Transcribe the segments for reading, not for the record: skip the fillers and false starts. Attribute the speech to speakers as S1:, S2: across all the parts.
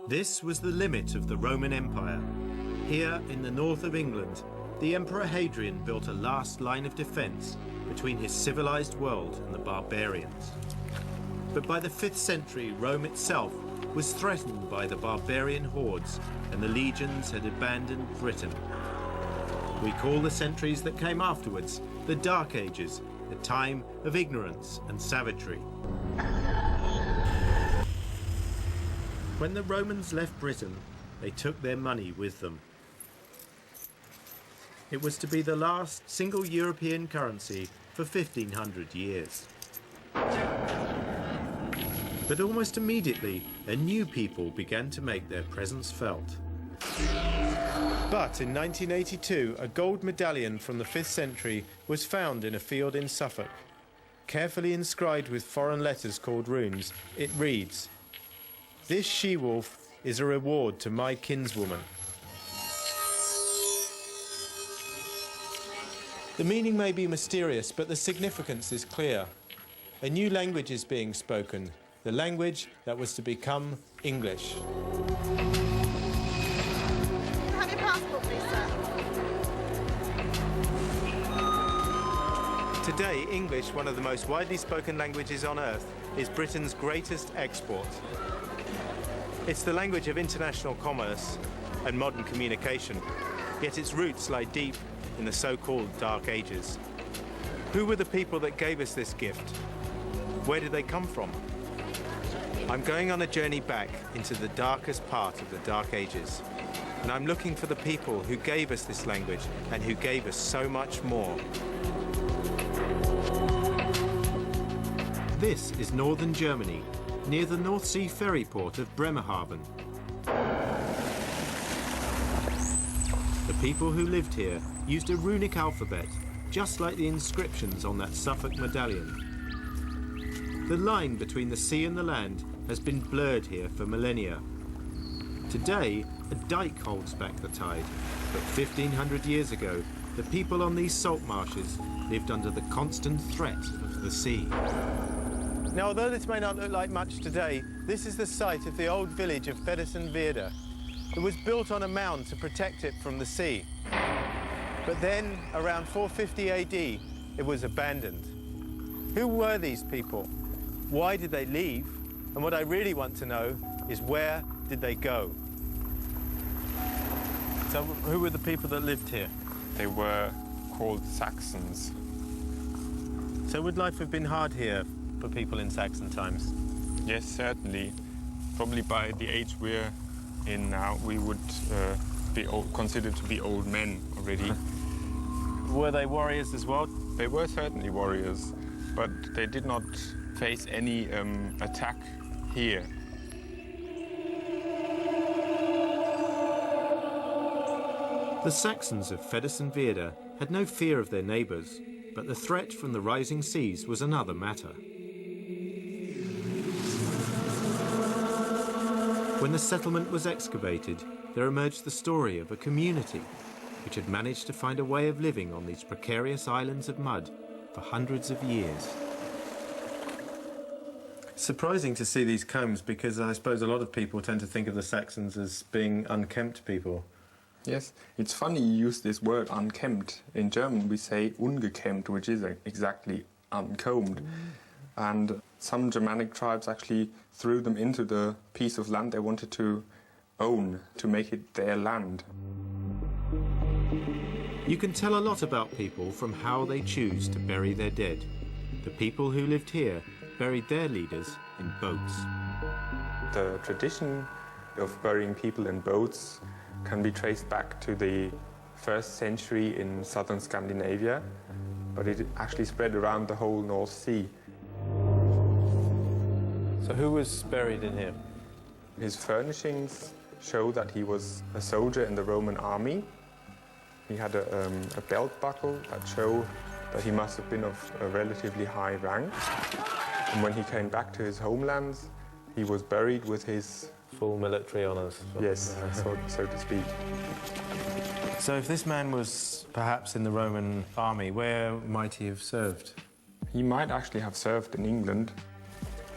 S1: This was the limit of the Roman Empire. Here in the north of England, the Emperor Hadrian built a last line of defence between his civilized world and the barbarians. But by the 5th century, Rome itself was threatened by the barbarian hordes, and the legions had abandoned Britain. We call the centuries that came afterwards the Dark Ages, a time of ignorance and savagery. When the Romans left Britain, they took their money with them. It was to be the last single European currency for 1500 years. But almost immediately, a new people began to make their presence felt. But in 1982, a gold medallion from the 5th century was found in a field in Suffolk. Carefully inscribed with foreign letters called runes, it reads, "This she-wolf is a reward to my kinswoman." The meaning may be mysterious, but the significance is clear. A new language is being spoken, the language that was to become English.
S2: Have your passport, please, sir.
S1: Today, English, one of the most widely spoken languages on earth, is Britain's greatest export. It's the language of international commerce and modern communication, yet its roots lie deep in the so-called Dark Ages. Who were the people that gave us this gift? Where did they come from? I'm going on a journey back into the darkest part of the Dark Ages, and I'm looking for the people who gave us this language and who gave us so much more. This is northern Germany, near the North Sea ferry port of Bremerhaven. The people who lived here used a runic alphabet, just like the inscriptions on that Suffolk medallion. The line between the sea and the land has been blurred here for millennia. Today, a dike holds back the tide, but 1500 years ago, the people on these salt marshes lived under the constant threat of the sea. Now, although this may not look like much today, this is the site of the old village of Feddesen-Veerde. It was built on a mound to protect it from the sea. But then, around 450 AD, it was abandoned. Who were these people? Why did they leave? And what I really want to know is, where did they go? So who were the people that lived here?
S3: They were called Saxons.
S1: So would life have been hard here for people in Saxon times?
S3: Yes, certainly. Probably by the age we're in now, we would be considered to be old men already.
S1: Were they warriors as well?
S3: They were certainly warriors, but they did not face any attack here.
S1: The Saxons of Feddesen-Veerde had no fear of their neighbours, but the threat from the rising seas was another matter. When the settlement was excavated, there emerged the story of a community which had managed to find a way of living on these precarious islands of mud for hundreds of years. Surprising to see these combs, because I suppose a lot of people tend to think of the Saxons as being unkempt people.
S3: Yes, it's funny you use this word unkempt. In German we say ungekämmt, which is exactly uncombed. And some Germanic tribes actually threw them into the piece of land they wanted to own, to make it their land.
S1: You can tell a lot about people from how they choose to bury their dead. The people who lived here buried their leaders in boats.
S3: The tradition of burying people in boats can be traced back to the 1st century in southern Scandinavia, but it actually spread around the whole North Sea.
S1: So who was buried in here?
S3: His furnishings show that he was a soldier in the Roman army. He had a belt buckle that showed that he must have been of a relatively high rank. And when he came back to his homelands, he was buried with his
S1: Full military honours.
S3: Yes, so to speak.
S1: So if this man was perhaps in the Roman army, where might he have served?
S3: He might actually have served in England.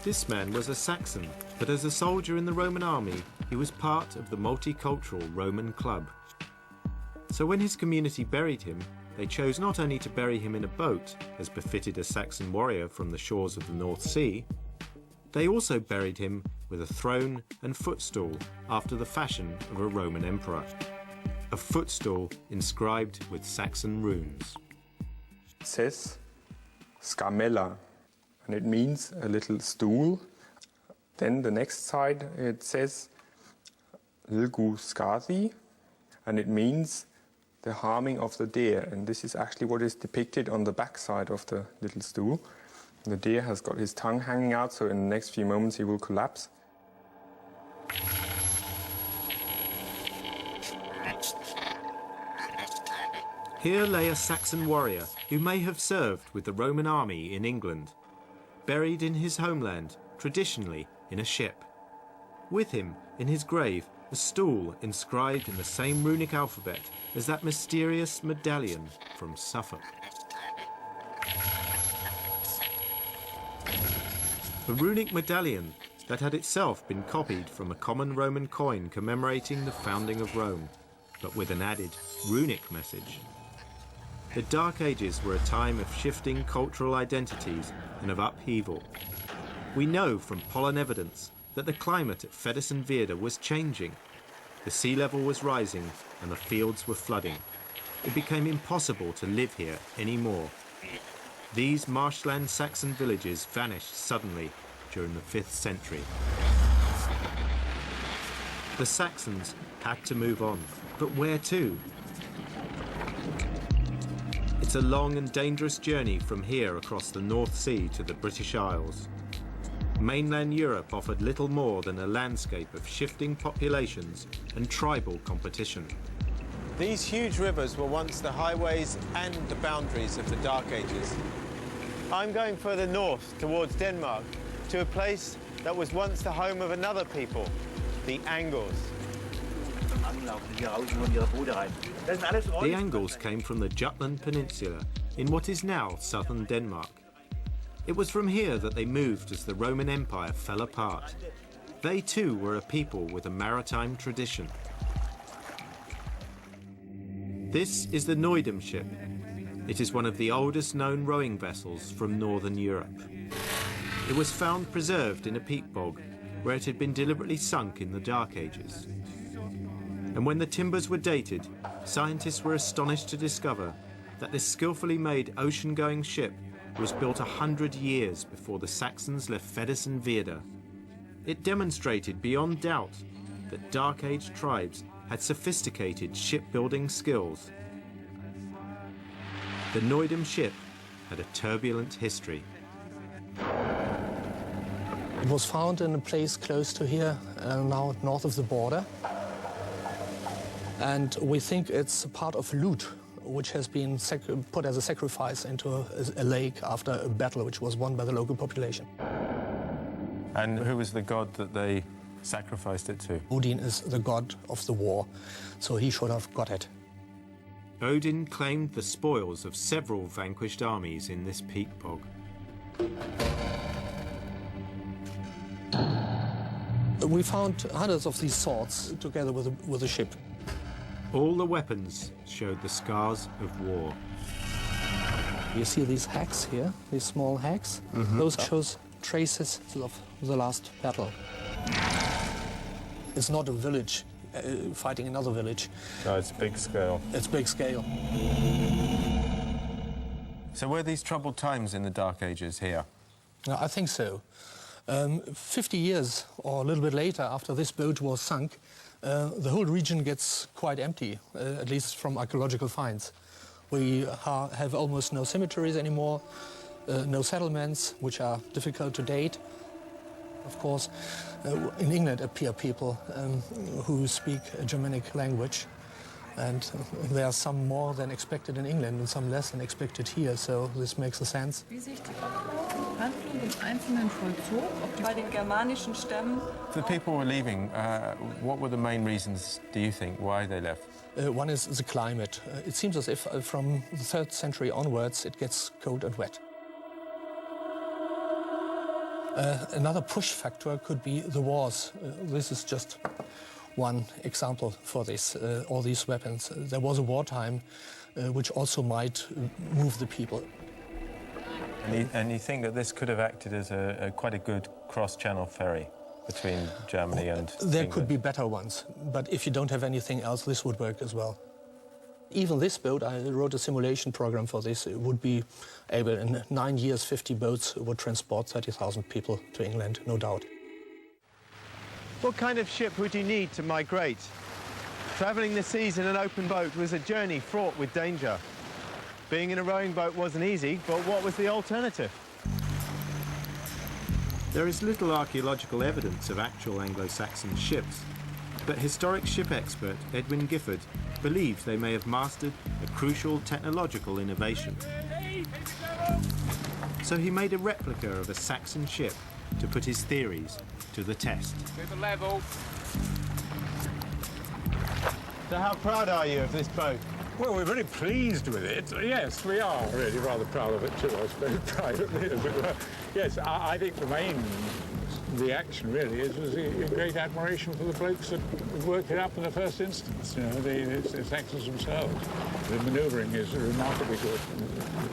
S1: This man was a Saxon, but as a soldier in the Roman army, he was part of the multicultural Roman club. So when his community buried him, they chose not only to bury him in a boat, as befitted a Saxon warrior from the shores of the North Sea, they also buried him with a throne and footstool after the fashion of a Roman emperor. A footstool inscribed with Saxon runes.
S3: It says Scamella, and it means a little stool. Then the next side it says Lgu Skathi, and it means the harming of the deer. And this is actually what is depicted on the back side of the little stool. The deer has got his tongue hanging out, so in the next few moments he will collapse.
S1: Here lay a Saxon warrior who may have served with the Roman army in England, buried in his homeland, traditionally in a ship. With him, in his grave, a stool inscribed in the same runic alphabet as that mysterious medallion from Suffolk. A runic medallion that had itself been copied from a common Roman coin commemorating the founding of Rome, but with an added runic message. The Dark Ages were a time of shifting cultural identities and of upheaval. We know from pollen evidence that the climate at Fadas and Vida was changing. The sea level was rising and the fields were flooding. It became impossible to live here anymore. These marshland Saxon villages vanished suddenly during the 5th century. The Saxons had to move on, but where to? It's a long and dangerous journey from here across the North Sea to the British Isles. Mainland Europe offered little more than a landscape of shifting populations and tribal competition.
S4: These huge rivers were once the highways and the boundaries of the Dark Ages. I'm going further north towards Denmark to a place that was once the home of another people, the Angles.
S1: The Angles came from the Jutland Peninsula in what is now southern Denmark. It was from here that they moved as the Roman Empire fell apart. They too were a people with a maritime tradition. This is the Neudum ship. It is one of the oldest known rowing vessels from northern Europe. It was found preserved in a peat bog where it had been deliberately sunk in the Dark Ages. And when the timbers were dated, scientists were astonished to discover that this skillfully made ocean-going ship was built 100 years before the Saxons left Fadas and Vida. It demonstrated beyond doubt that Dark Age tribes had sophisticated shipbuilding skills. The Neudum ship had a turbulent history.
S5: It was found in a place close to here, now north of the border. And we think it's part of loot, which has been put as a sacrifice into a lake after a battle which was won by the local population.
S4: And who was the god that they sacrificed it to?
S5: Odin is the god of the war, so he should have got it.
S1: Odin claimed the spoils of several vanquished armies in this peat bog.
S5: We found hundreds of these swords together with the ship.
S1: All the weapons showed the scars of war.
S5: You see these hacks here, these small hacks? Those shows traces of the last battle. It's not a village fighting another village.
S4: No, it's big scale.
S5: It's big scale.
S4: So were these troubled times in the Dark Ages here?
S5: I think so. 50 years or a little bit later, after this boat was sunk, the whole region gets quite empty, at least from archaeological finds. We have almost no cemeteries anymore, no settlements, which are difficult to date. Of course, in England appear people who speak a Germanic language, and there are some more than expected in England and some less than expected here, so this makes a sense.
S4: The people were leaving. What were the main reasons, do you think, why they left?
S5: One is the climate. It seems as if from the 3rd century onwards it gets cold and wet. Another push factor could be the wars. This is just one example for this, all these weapons. There was a wartime which also might move the people.
S6: And you think that this could have acted as quite a good cross-channel ferry between Germany and
S5: There
S6: England?
S5: could be better ones, but if you don't have anything else, this would work as well. Even this boat, I wrote a simulation program for this. It would be able, in 9 years, 50 boats would transport 30,000 people to England, no doubt.
S4: What kind of ship would you need to migrate? Travelling the seas in an open boat was a journey fraught with danger. Being in a rowing boat wasn't easy, but what was the alternative?
S1: There is little archaeological evidence of actual Anglo-Saxon ships, but historic ship expert Edwin Gifford believes they may have mastered a crucial technological innovation. So he made a replica of a Saxon ship to put his theories to the test.
S7: To the level.
S4: So how proud are you of this boat?
S7: Well, we're very pleased with it. Yes, we are really rather proud of it too, I suppose, privately, as it were. Yes, I think the main reaction really was a great admiration for the blokes that worked it up in the first instance, you know, the Saxons themselves. The manoeuvring is remarkably good.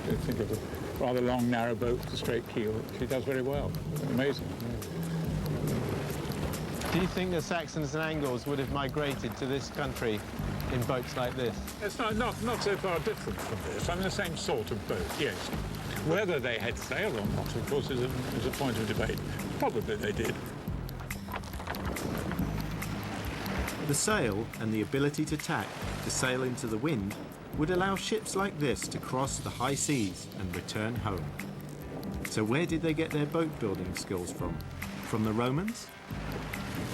S7: I think of a rather long, narrow boat with a straight keel. She does very well. Amazing.
S4: Do you think the Saxons and Angles would have migrated to this country in boats like this?
S7: It's not so far different from this. I mean, the same sort of boat, yes. Whether they had sail or not, of course, is a point of debate. Probably they did.
S1: The sail and the ability to tack to sail into the wind would allow ships like this to cross the high seas and return home. So where did they get their boat building skills from? From the Romans?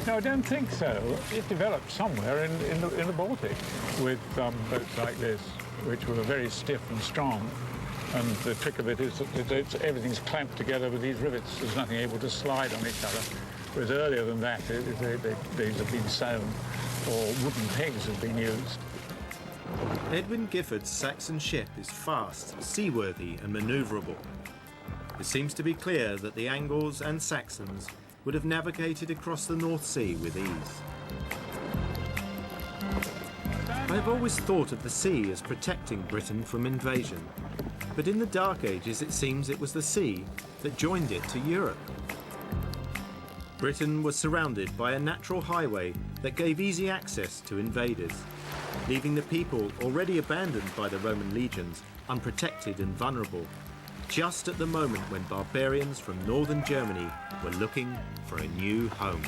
S7: No, I don't think so. It developed somewhere in the Baltic with boats like this, which were very stiff and strong. And the trick of it is that everything's clamped together with these rivets. There's nothing able to slide on each other. Whereas earlier than that, these have been sewn or wooden pegs have been used.
S1: Edwin Gifford's Saxon ship is fast, seaworthy and manoeuvrable. It seems to be clear that the Angles and Saxons would have navigated across the North Sea with ease. I have always thought of the sea as protecting Britain from invasion, but in the Dark Ages it seems it was the sea that joined it to Europe. Britain was surrounded by a natural highway that gave easy access to invaders, leaving the people already abandoned by the Roman legions unprotected and vulnerable, just at the moment when barbarians from northern Germany were looking for a new home.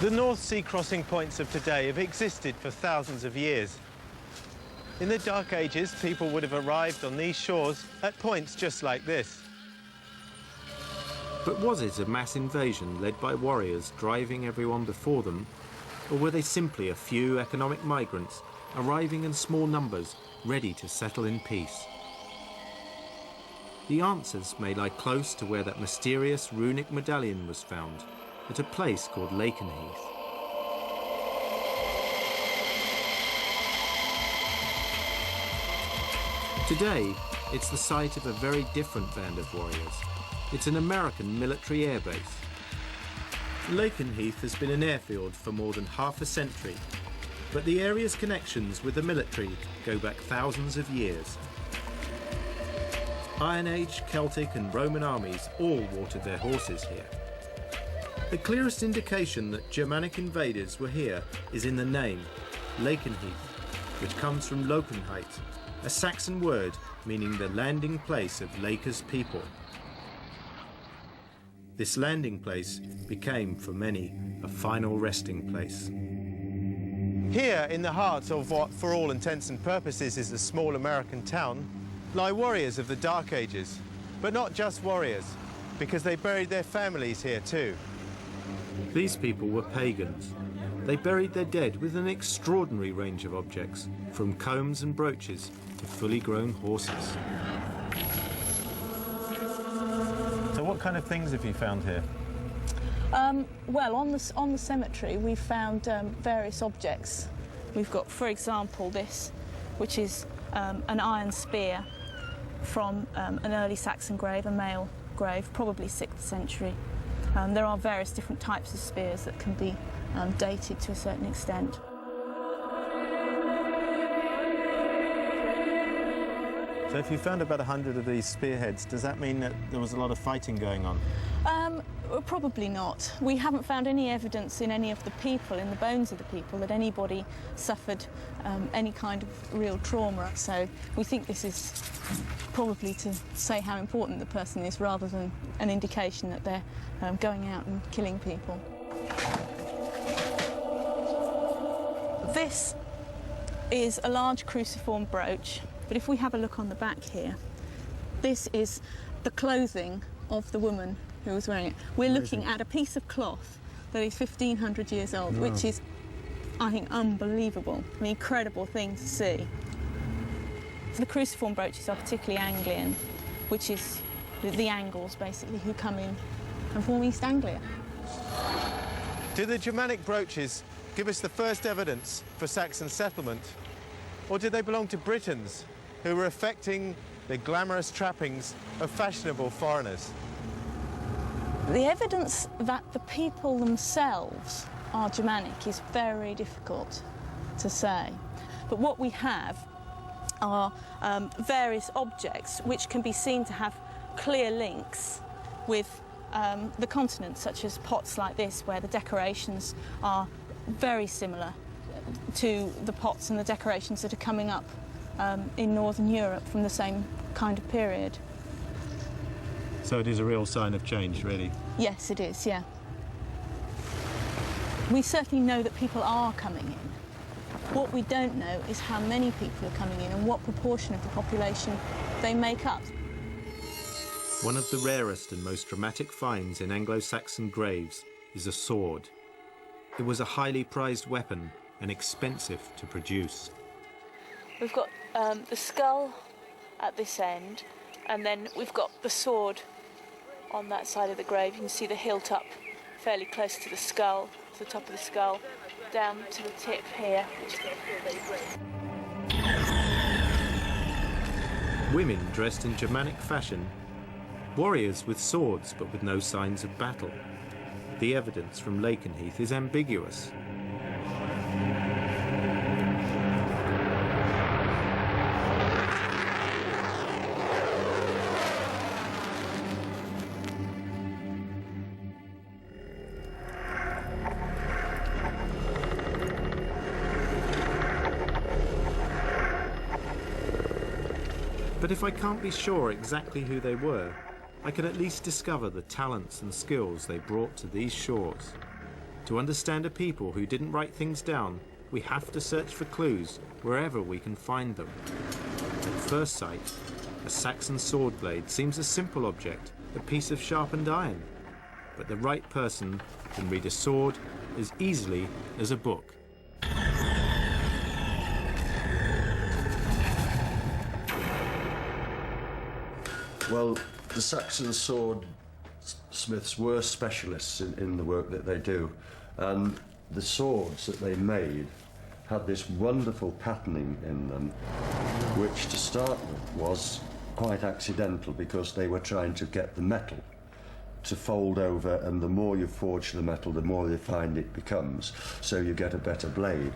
S4: The North Sea crossing points of today have existed for thousands of years. In the Dark Ages, people would have arrived on these shores at points just like this.
S1: But was it a mass invasion led by warriors driving everyone before them, or were they simply a few economic migrants arriving in small numbers, ready to settle in peace? The answers may lie close to where that mysterious runic medallion was found, at a place called Lakenheath. Today, it's the site of a very different band of warriors. It's an American military airbase. Lakenheath has been an airfield for more than half a century, but the area's connections with the military go back thousands of years. Iron Age, Celtic and Roman armies all watered their horses here. The clearest indication that Germanic invaders were here is in the name, Lakenheath, which comes from Lokenheit, a Saxon word meaning the landing place of Laker's people. This landing place became, for many, a final resting place.
S4: Here, in the heart of what, for all intents and purposes, is a small American town, lie warriors of the Dark Ages. But not just warriors, because they buried their families here too.
S1: These people were pagans. They buried their dead with an extraordinary range of objects, from combs and brooches to fully grown horses.
S6: So what kind of things have you found here?
S8: Well, on the cemetery, we've found various objects. We've got, for example, this, which is an iron spear from an early Saxon grave, a male grave, probably 6th century. There are various different types of spears that can be dated to a certain extent.
S4: So if you found about 100 of these spearheads, does that mean that there was a lot of fighting going on?
S8: Probably not. We haven't found any evidence in any of the people, in the bones of the people, that anybody suffered any kind of real trauma. So we think this is probably to say how important the person is rather than an indication that they're going out and killing people. This is a large cruciform brooch, but if we have a look on the back here, this is the clothing of the woman who was wearing it. We're looking at a piece of cloth that is 1,500 years old, which is, I think, unbelievable, an incredible thing to see. The cruciform brooches are particularly Anglian, which is the Angles, basically, who come in and form East Anglia.
S4: Did the Germanic brooches give us the first evidence for Saxon settlement, or did they belong to Britons who were affecting the glamorous trappings of fashionable foreigners?
S8: The evidence that the people themselves are Germanic is very difficult to say. But what we have are various objects which can be seen to have clear links with the continent, such as pots like this, where the decorations are very similar to the pots and the decorations that are coming up in Northern Europe from the same kind of period.
S1: So it is a real sign of change, really?
S8: Yes, it is, yeah. We certainly know that people are coming in. What we don't know is how many people are coming in and what proportion of the population they make up.
S1: One of the rarest and most dramatic finds in Anglo-Saxon graves is a sword. It was a highly prized weapon and expensive to produce.
S8: We've got the skull at this end, and then we've got the sword on that side of the grave. You can see the hilt up fairly close to the skull, to the top of the skull, down to the tip here.
S1: Women dressed in Germanic fashion, warriors with swords but with no signs of battle. The evidence from Lakenheath is ambiguous. But if I can't be sure exactly who they were, I can at least discover the talents and skills they brought to these shores. To understand a people who didn't write things down, we have to search for clues wherever we can find them. At first sight, a Saxon sword blade seems a simple object, a piece of sharpened iron. But the right person can read a sword as easily as a book.
S9: Well, the Saxon sword smiths were specialists in the work that they do, and the swords that they made had this wonderful patterning in them, which to start with was quite accidental because they were trying to get the metal to fold over, and the more you forge the metal, the more refined it becomes, so you get a better blade.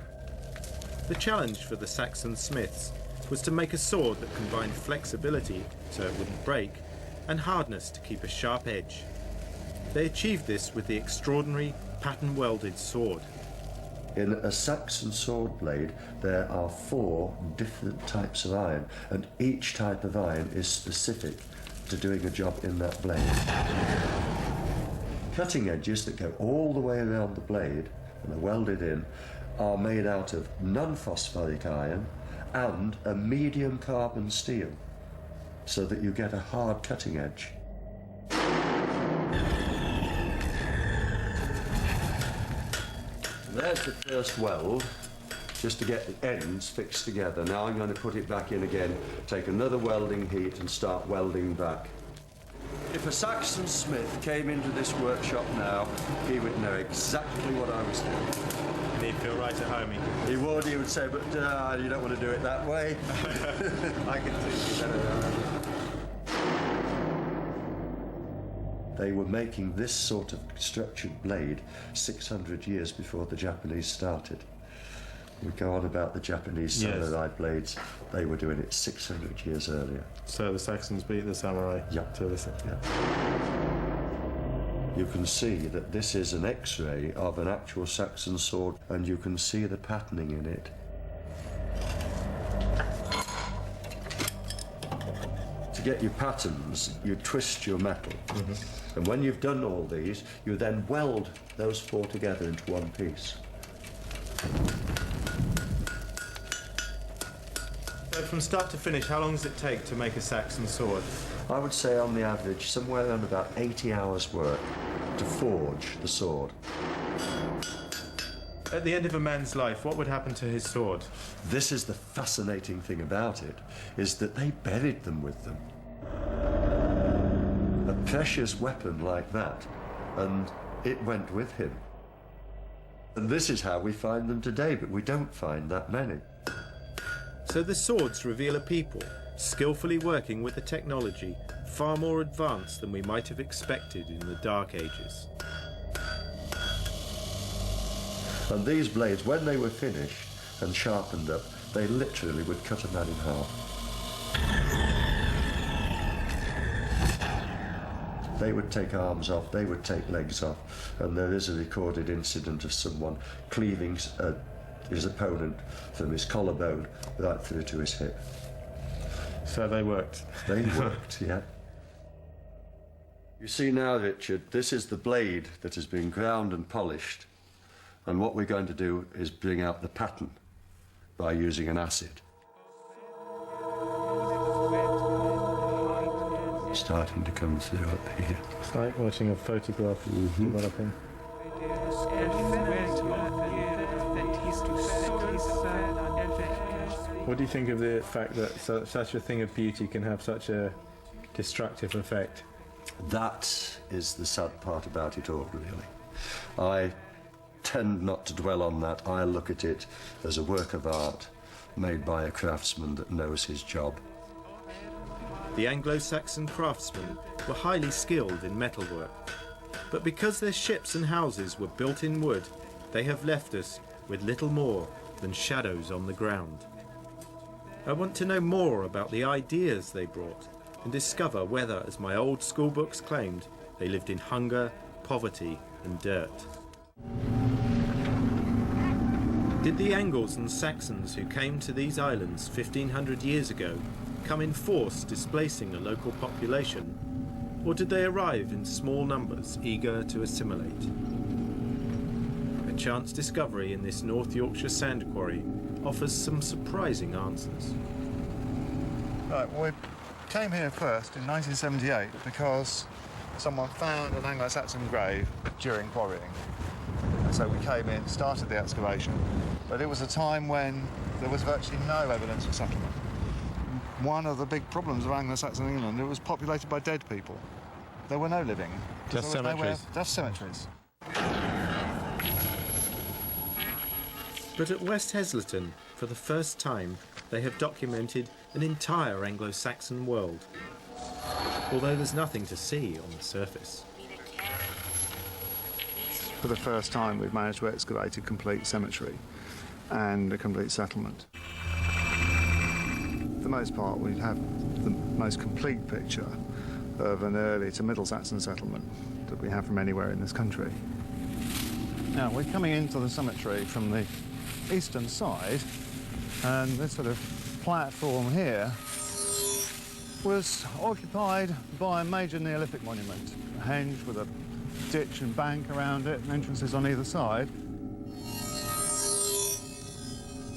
S1: The challenge for the Saxon smiths was to make a sword that combined flexibility so it wouldn't break and hardness to keep a sharp edge. They achieved this with the extraordinary pattern-welded sword.
S9: In a Saxon sword blade, there are 4 different types of iron, and each type of iron is specific to doing a job in that blade. Cutting edges that go all the way around the blade and are welded in are made out of non-phosphoric iron and a medium carbon steel, so that you get a hard cutting edge. There's the first weld, just to get the ends fixed together. Now I'm going to put it back in again, take another welding heat and start welding back. If a Saxon smith came into this workshop now, he would know exactly what I was doing.
S6: And he'd feel right at home.
S9: He would say, but you don't want to do it that way.
S6: I can see better.
S9: They were making this sort of structured blade 600 years before the Japanese started. We go on about the Japanese samurai blades. They were doing it 600 years earlier.
S6: So the Saxons beat the samurai to this.
S9: Yeah. You can see that this is an X-ray of an actual Saxon sword, and you can see the patterning in it. To get your patterns, you twist your metal. And when you've done all these, you then weld those four together into one piece.
S1: So from start to finish, how long does it take to make a Saxon sword?
S9: I would say on the average somewhere around about 80 hours work to forge the sword.
S1: At the end of a man's life, what would happen to his sword?
S9: This is the fascinating thing about it, is that they buried them with them. A precious weapon like that, and it went with him. And this is how we find them today, but we don't find that many.
S1: So the swords reveal a people, skillfully working with a technology far more advanced than we might have expected in the Dark Ages.
S9: And these blades, when they were finished and sharpened up, they literally would cut a man in half. They would take arms off, they would take legs off, and there is a recorded incident of someone cleaving his opponent from his collarbone right through to his hip.
S6: So they worked.
S9: They worked, yeah. You see now, Richard, this is the blade that has been ground and polished. And what we're going to do is bring out the pattern by using an acid. Starting to come through up here.
S6: It's like watching a photograph developing. What do you think of the fact that such a thing of beauty can have such a destructive effect?
S9: That is the sad part about it all, really. I tend not to dwell on that. I look at it as a work of art made by a craftsman that knows his job.
S1: The Anglo-Saxon craftsmen were highly skilled in metalwork, but because their ships and houses were built in wood, they have left us with little more than shadows on the ground. I want to know more about the ideas they brought and discover whether, as my old school books claimed, they lived in hunger, poverty and dirt. Did the Angles and Saxons who came to these islands 1500 years ago come in force displacing a local population, or did they arrive in small numbers eager to assimilate? A chance discovery in this North Yorkshire sand quarry offers some surprising answers.
S10: Right, well, we came here first in 1978 because someone found an Anglo-Saxon grave during quarrying. And so we came in, started the excavation, but it was a time when there was virtually no evidence of settlement. One of the big problems of Anglo-Saxon England, it was populated by dead people. There were no living.
S6: Just cemeteries.
S10: Just cemeteries.
S1: But at West Heslington, for the first time, they have documented an entire Anglo-Saxon world, although there's nothing to see on the surface.
S10: For the first time, we've managed to excavate a complete cemetery and a complete settlement. For the most part, we have the most complete picture of an early to Middle Saxon settlement that we have from anywhere in this country. Now, we're coming into the cemetery from the eastern side, and this sort of platform here was occupied by a major Neolithic monument, a henge with a ditch and bank around it, and entrances on either side.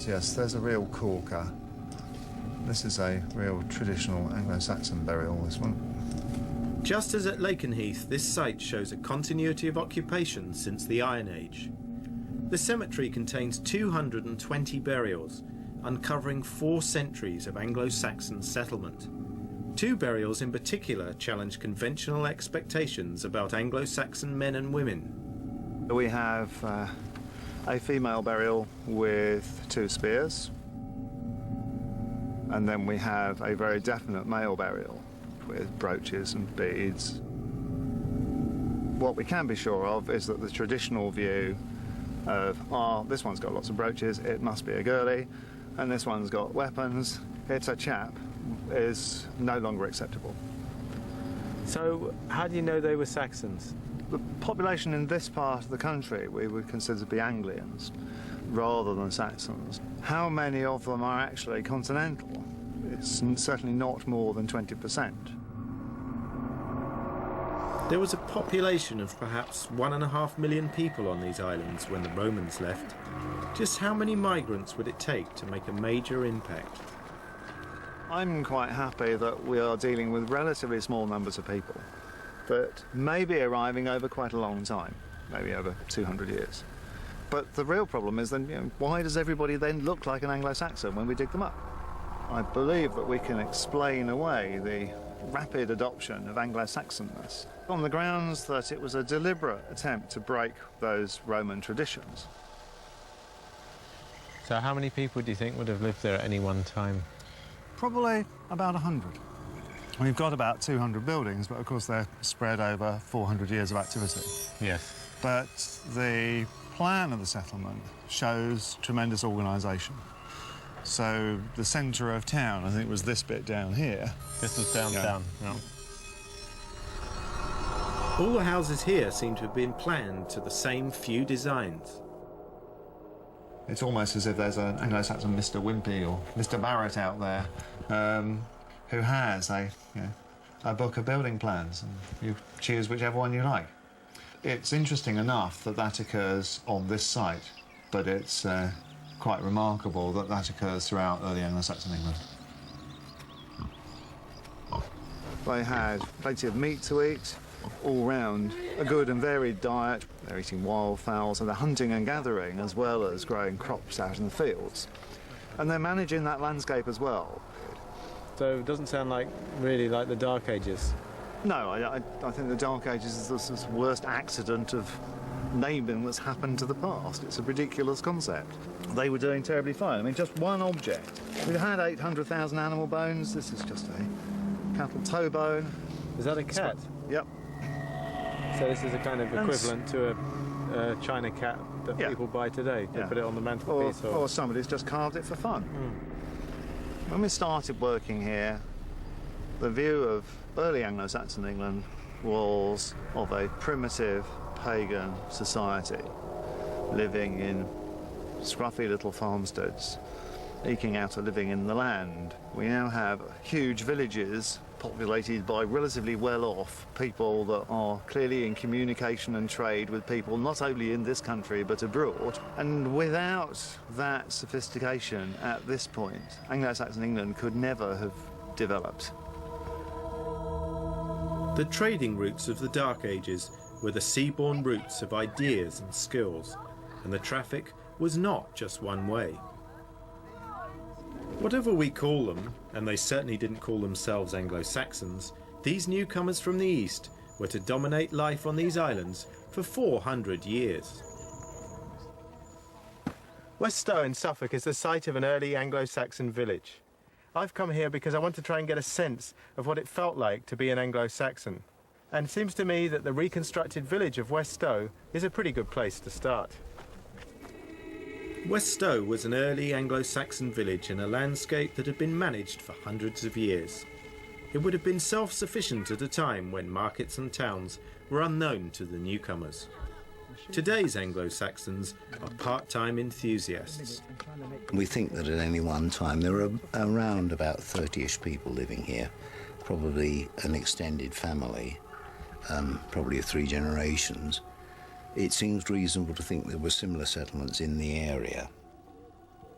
S10: Yes, there's a real corker. This is a real traditional Anglo-Saxon burial, this one.
S1: Just as at Lakenheath, this site shows a continuity of occupation since the Iron Age. The cemetery contains 220 burials, uncovering 4 centuries of Anglo-Saxon settlement. Two burials in particular challenge conventional expectations about Anglo-Saxon men and women.
S10: We have a female burial with 2 spears, and then we have a very definite male burial with brooches and beads. What we can be sure of is that the traditional view of, oh, this one's got lots of brooches, it must be a girlie, and this one's got weapons, it's a chap, is no longer acceptable.
S4: So, how do you know they were Saxons?
S10: The population in this part of the country we would consider to be Anglians rather than Saxons. How many of them are actually continental? It's certainly not more than 20%.
S1: There was a population of perhaps 1.5 million people on these islands when the Romans left. Just how many migrants would it take to make a major impact?
S10: I'm quite happy that we are dealing with relatively small numbers of people, but maybe arriving over quite a long time, maybe over 200 years. But the real problem is then, why does everybody then look like an Anglo-Saxon when we dig them up? I believe that we can explain away the rapid adoption of Anglo-Saxonness on the grounds that it was a deliberate attempt to break those Roman traditions.
S4: So how many people do you think would have lived there at any one time?
S10: Probably about 100. We've got about 200 buildings, but of course they're spread over 400 years of activity.
S4: Yes.
S10: But the plan of the settlement shows tremendous organisation. So the centre of town, I think, was this bit down here.
S4: This was downtown.
S10: Yeah.
S1: All the houses here seem to have been planned to the same few designs.
S10: It's almost as if there's an Anglo-Saxon Mr. Wimpy or Mr. Barrett out there who has a book of building plans, and you choose whichever one you like. It's interesting enough that that occurs on this site, but it's quite remarkable that that occurs throughout early Anglo-Saxon England. They had plenty of meat to eat, all round a good and varied diet. They're eating wild fowls and they're hunting and gathering as well as growing crops out in the fields. And they're managing that landscape as well.
S4: So it doesn't sound really like the Dark Ages.
S10: No, I think the Dark Ages is the worst accident of naming that's happened to the past. It's a ridiculous concept. They were doing terribly fine. I mean, just one object. We had 800,000 animal bones. This is just a cattle toe bone.
S4: Is that a cat?
S10: Yep.
S4: So this is a kind of equivalent to a China cat that people buy today. They put it on the mantelpiece.
S10: Or somebody's just carved it for fun. When we started working here, the view of early Anglo-Saxon England was of a primitive pagan society living in scruffy little farmsteads, eking out a living in the land. We now have huge villages populated by relatively well-off people that are clearly in communication and trade with people not only in this country but abroad. And without that sophistication at this point, Anglo-Saxon England could never have developed.
S1: The trading routes of the Dark Ages were the seaborne routes of ideas and skills, and the traffic was not just one way. Whatever we call them, and they certainly didn't call themselves Anglo-Saxons, these newcomers from the east were to dominate life on these islands for 400 years.
S4: West Stow in Suffolk is the site of an early Anglo-Saxon village. I've come here because I want to try and get a sense of what it felt like to be an Anglo-Saxon. And it seems to me that the reconstructed village of West Stow is a pretty good place to start.
S1: West Stow was an early Anglo-Saxon village in a landscape that had been managed for hundreds of years. It would have been self-sufficient at a time when markets and towns were unknown to the newcomers. Today's Anglo-Saxons are part-time enthusiasts.
S11: We think that at any one time there are around about 30-ish people living here, probably an extended family, probably of 3 generations. It seems reasonable to think there were similar settlements in the area.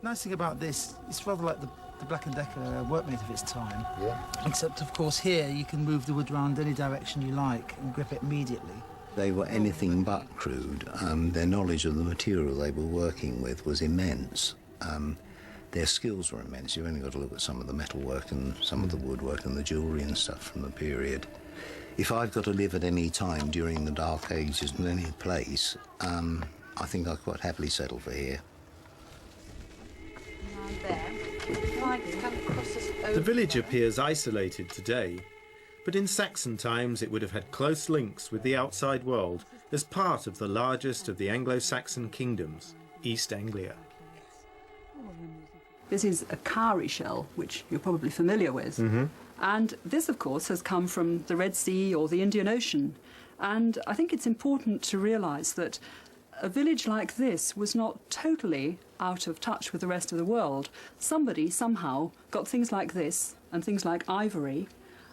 S12: Nice thing about this, it's rather like the Black & Decker workmate of its time.
S11: Yeah.
S12: Except, of course, here you can move the wood around any direction you like and grip it immediately.
S11: They were anything but crude. Their knowledge of the material they were working with was immense. their skills were immense. You've only got to look at some of the metalwork and some of the woodwork and the jewellery and stuff from the period. If I've got to live at any time during the Dark Ages in any place, I think I'd quite happily settle for here.
S1: The village appears isolated today, but in Saxon times it would have had close links with the outside world as part of the largest of the Anglo-Saxon kingdoms, East Anglia.
S13: This is a cowrie shell, which you're probably familiar with. And this, of course, has come from the Red Sea or the Indian Ocean. And I think it's important to realise that a village like this was not totally out of touch with the rest of the world. Somebody, somehow, got things like this and things like ivory,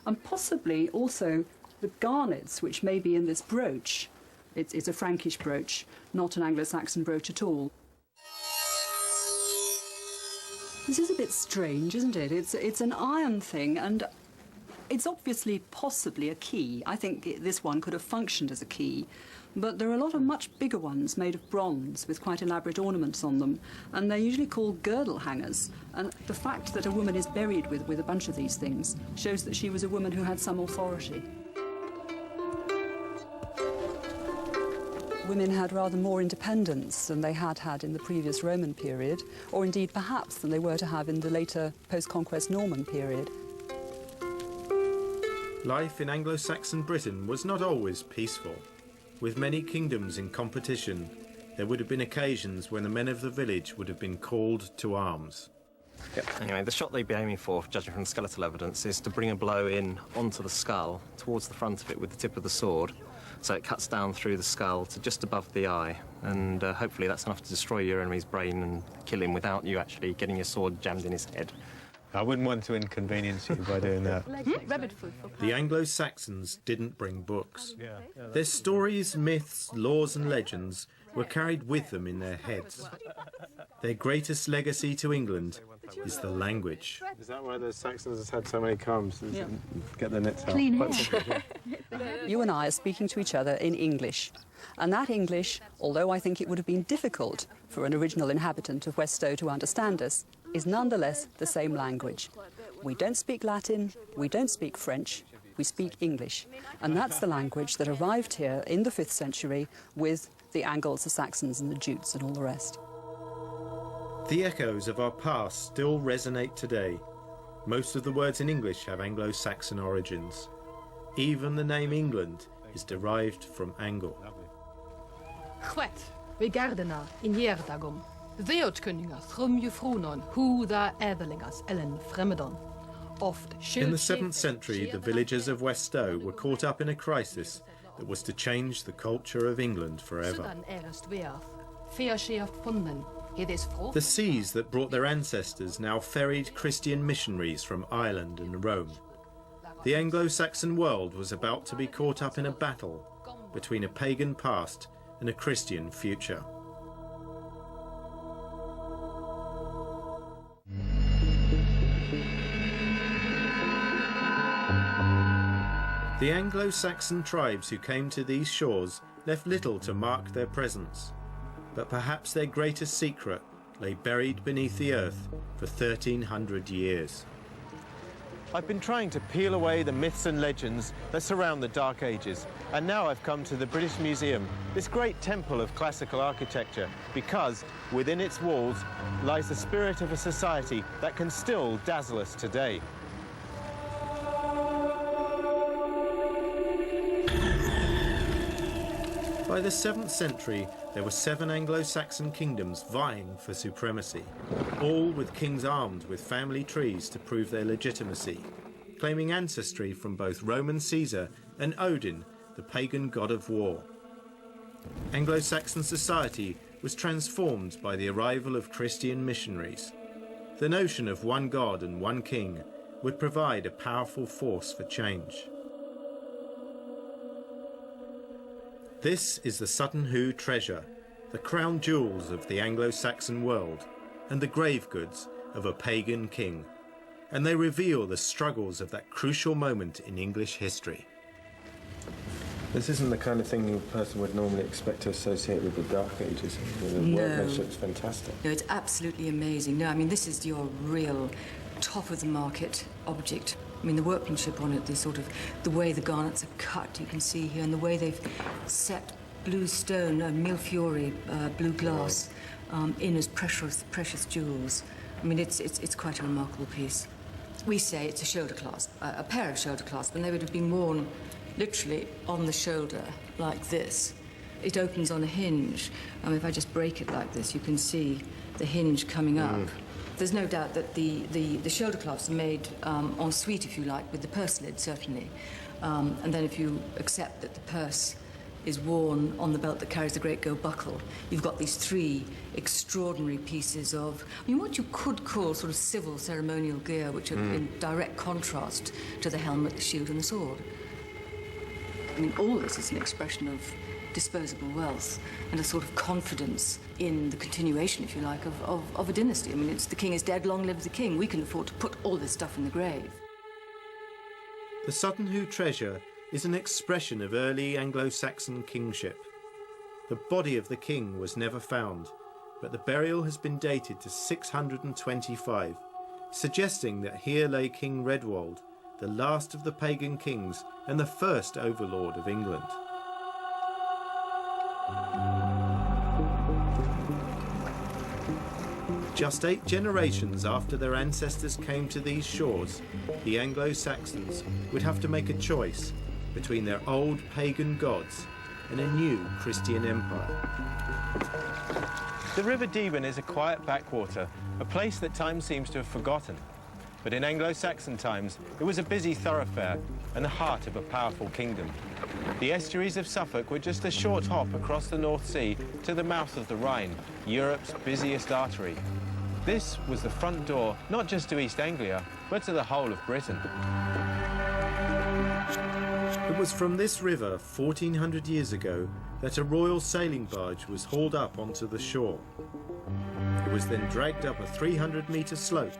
S13: and possibly also the garnets, which may be in this brooch. It's a Frankish brooch, not an Anglo-Saxon brooch at all. This is a bit strange, isn't it? It's an iron thing, and it's obviously possibly a key. I think this one could have functioned as a key, but there are a lot of much bigger ones made of bronze with quite elaborate ornaments on them, and they're usually called girdle hangers. And the fact that a woman is buried with a bunch of these things shows that she was a woman who had some authority. Women had rather more independence than they had had in the previous Roman period, or indeed perhaps than they were to have in the later post-conquest Norman period.
S1: Life in Anglo-Saxon Britain was not always peaceful. With many kingdoms in competition, there would have been occasions when the men of the village would have been called to arms.
S14: Anyway, the shot they'd be aiming for, judging from the skeletal evidence, is to bring a blow in onto the skull, towards the front of it with the tip of the sword, so it cuts down through the skull to just above the eye, and hopefully that's enough to destroy your enemy's brain and kill him without you actually getting your sword jammed in his head.
S4: I wouldn't want to inconvenience you by doing that.
S1: The Anglo-Saxons didn't bring books. Their stories, myths, laws and legends were carried with them in their heads. Their greatest legacy to England is the language.
S6: Is that why the Saxons had so many combs?
S13: Yeah.
S6: Get the nets out.
S13: Clean hair. You and I are speaking to each other in English. And that English, although I think it would have been difficult for an original inhabitant of West Stow to understand us, is nonetheless the same language. We don't speak Latin, we don't speak French, we speak English. And that's the language that arrived here in the 5th century with the Angles, the Saxons and the Jutes and all the rest.
S1: The echoes of our past still resonate today. Most of the words in English have Anglo-Saxon origins. Even the name England is derived from Angle.
S15: Chwet, we gardena in Jerdagum. Theotkunningas rum jufrunon, hu da evelingas ellen fremedon.
S1: In the 7th century, the villagers of West Stow were caught up in a crisis that was to change the culture of England forever. The seas that brought their ancestors now ferried Christian missionaries from Ireland and Rome. The Anglo-Saxon world was about to be caught up in a battle between a pagan past and a Christian future. The Anglo-Saxon tribes who came to these shores left little to mark their presence, but perhaps their greatest secret lay buried beneath the earth for 1,300 years.
S4: I've been trying to peel away the myths and legends that surround the Dark Ages, and now I've come to the British Museum, this great temple of classical architecture, because within its walls lies the spirit of a society that can still dazzle us today.
S1: By the 7th century, there were 7 Anglo-Saxon kingdoms vying for supremacy, all with kings armed with family trees to prove their legitimacy, claiming ancestry from both Roman Caesar and Odin, the pagan god of war. Anglo-Saxon society was transformed by the arrival of Christian missionaries. The notion of one god and one king would provide a powerful force for change. This is the Sutton Hoo treasure, the crown jewels of the Anglo-Saxon world and the grave goods of a pagan king, and they reveal the struggles of that crucial moment in English history.
S6: This isn't the kind of thing a person would normally expect to associate with the Dark Ages. The workmanship's fantastic.
S16: No, it's absolutely amazing. No, I mean, this is your real top-of-the-market object. I mean, the workmanship on it, the way the garnets are cut, you can see here, and the way they've set blue stone, mille-fiori, blue glass, in as precious jewels. I mean, it's quite a remarkable piece. We say it's a shoulder clasp, a pair of shoulder clasps, and they would have been worn literally on the shoulder like this. It opens on a hinge. If I just break it like this, you can see the hinge coming up. There's no doubt that the shoulder clasps are made en suite, if you like, with the purse lid, certainly. And then if you accept that the purse is worn on the belt that carries the great gold buckle, you've got these three extraordinary pieces of, I mean, what you could call sort of civil ceremonial gear, which are in direct contrast to the helmet, the shield, and the sword. I mean, all this is an expression of disposable wealth and a sort of confidence in the continuation, if you like, of a dynasty. I mean, it's the king is dead, long live the king. We can afford to put all this stuff in the grave.
S1: The Sutton Hoo treasure is an expression of early Anglo-Saxon kingship. The body of the king was never found, but the burial has been dated to 625, suggesting that here lay King Redwald, the last of the pagan kings and the first overlord of England. Just 8 generations after their ancestors came to these shores, the Anglo-Saxons would have to make a choice between their old pagan gods and a new Christian empire.
S4: The River Deben is a quiet backwater, a place that time seems to have forgotten. But in Anglo-Saxon times, it was a busy thoroughfare and the heart of a powerful kingdom. The estuaries of Suffolk were just a short hop across the North Sea to the mouth of the Rhine, Europe's busiest artery. This was the front door, not just to East Anglia, but to the whole of Britain.
S1: It was from this river 1400 years ago that a royal sailing barge was hauled up onto the shore. It was then dragged up a 300-metre slope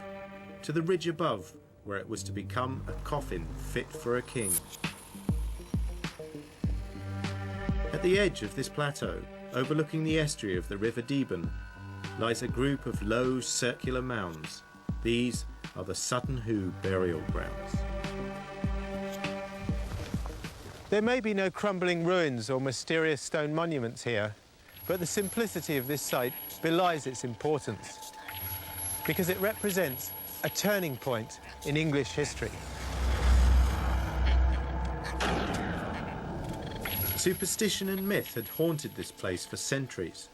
S1: to the ridge above, where it was to become a coffin fit for a king. At the edge of this plateau, overlooking the estuary of the River Deben, lies a group of low circular mounds. These are the Sutton Hoo burial grounds.
S4: There may be no crumbling ruins or mysterious stone monuments here, but the simplicity of this site belies its importance, because it represents a turning point in English history.
S1: Superstition and myth had haunted this place for centuries.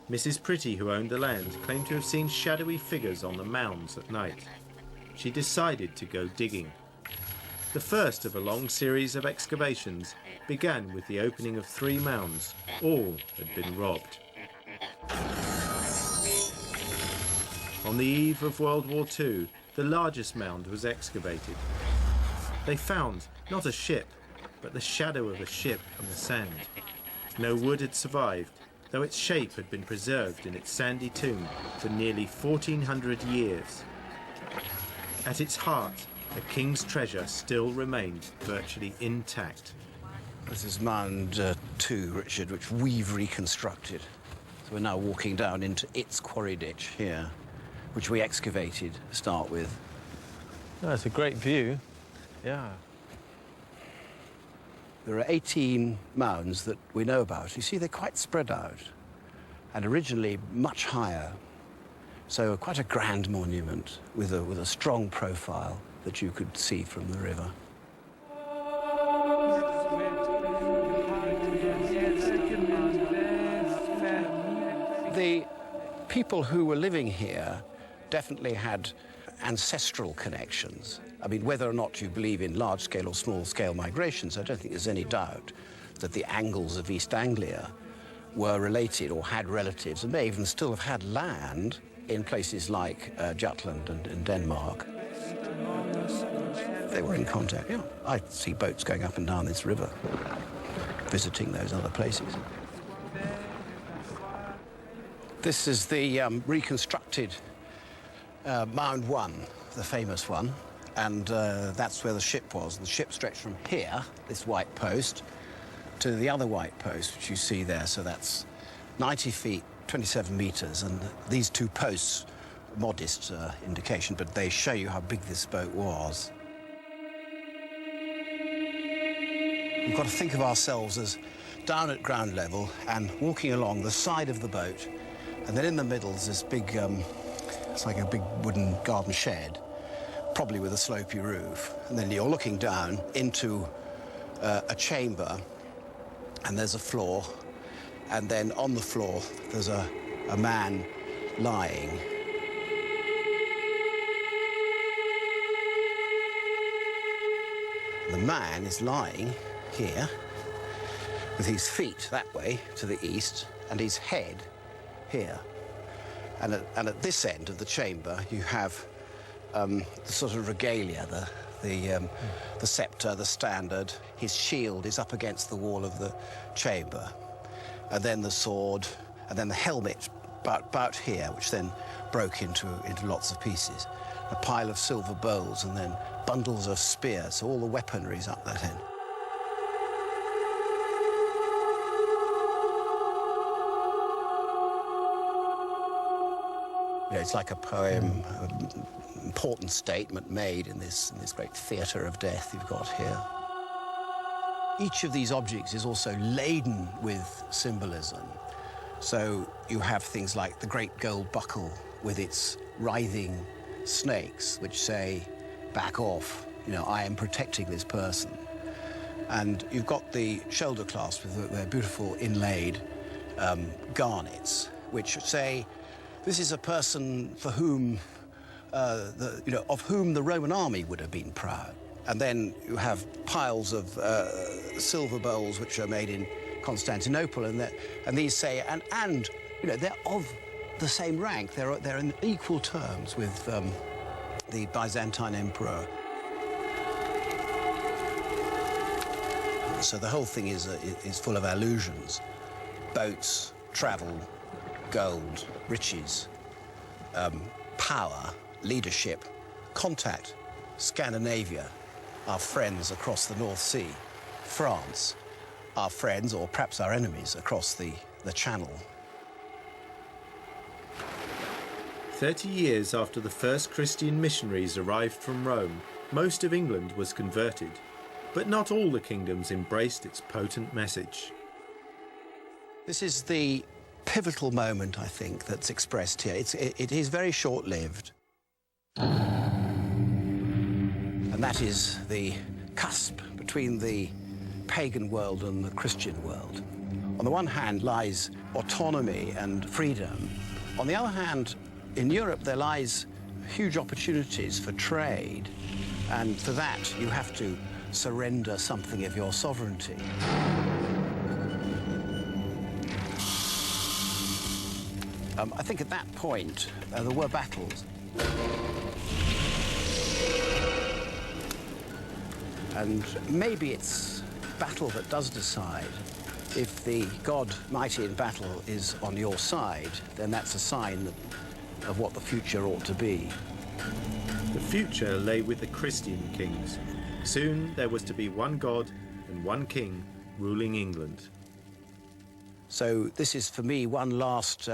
S1: Mrs. Pretty, who owned the land, claimed to have seen shadowy figures on the mounds at night. She decided to go digging. The first of a long series of excavations began with the opening of 3 mounds. All had been robbed. On the eve of World War II, the largest mound was excavated. They found not a ship, but the shadow of a ship in the sand. No wood had survived, though its shape had been preserved in its sandy tomb for nearly 1400 years. At its heart, the king's treasure still remained virtually intact.
S17: This is Mound 2, Richard, which we've reconstructed. So we're now walking down into its quarry ditch here, which we excavated to start with.
S4: Oh, it's a great view. Yeah.
S17: There are 18 mounds that we know about. You see, they're quite spread out and originally much higher. So quite a grand monument with a strong profile that you could see from the river. The people who were living here definitely had ancestral connections. I mean, whether or not you believe in large-scale or small-scale migrations, I don't think there's any doubt that the Angles of East Anglia were related or had relatives and may even still have had land in places like Jutland and Denmark. They were in contact. Yeah, I see boats going up and down this river, visiting those other places. This is the reconstructed Mound 1, the famous one. and that's where the ship was. The ship stretched from here, this white post, to the other white post, which you see there. So that's 90 feet, 27 metres, and these two posts, modest indication, but they show you how big this boat was. We've got to think of ourselves as down at ground level and walking along the side of the boat, and then in the middle is this big, it's like a big wooden garden shed, probably with a slopey roof, and then you're looking down into a chamber, and there's a floor, and then on the floor there's a man lying. The man is lying here with his feet that way to the east and his head here. And at this end of the chamber you have the sort of regalia, the sceptre, the standard. His shield is up against the wall of the chamber. And then the sword, and then the helmet about here, which then broke into lots of pieces. A pile of silver bowls, and then bundles of spears, so all the weaponry's up that end. Yeah, it's like a poem, an important statement made in this great theatre of death you've got here. Each of these objects is also laden with symbolism. So you have things like the great gold buckle with its writhing snakes, which say, back off, you know, I am protecting this person. And you've got the shoulder clasp with their beautiful inlaid garnets, which say, this is a person for whom, of whom the Roman army would have been proud. And then you have piles of silver bowls which are made in Constantinople, and these say, and you know, they're of the same rank. They're in equal terms with the Byzantine emperor. So the whole thing is full of allusions: boats, travel, gold, riches, power, leadership, contact, Scandinavia, our friends across the North Sea, France, our friends, or perhaps our enemies, across the Channel.
S1: 30 years after the first Christian missionaries arrived from Rome, most of England was converted, but not all the kingdoms embraced its potent message.
S17: This is the pivotal moment, I think, that's expressed here. It is very short-lived. And that is the cusp between the pagan world and the Christian world. On the one hand lies autonomy and freedom. On the other hand, in Europe there lies huge opportunities for trade, and for that you have to surrender something of your sovereignty. I think at that point there were battles. And maybe it's battle that does decide. If the God mighty in battle is on your side, then that's a sign of what the future ought to be.
S1: The future lay with the Christian kings. Soon there was to be one God and one king ruling England.
S17: So this is, for me, one last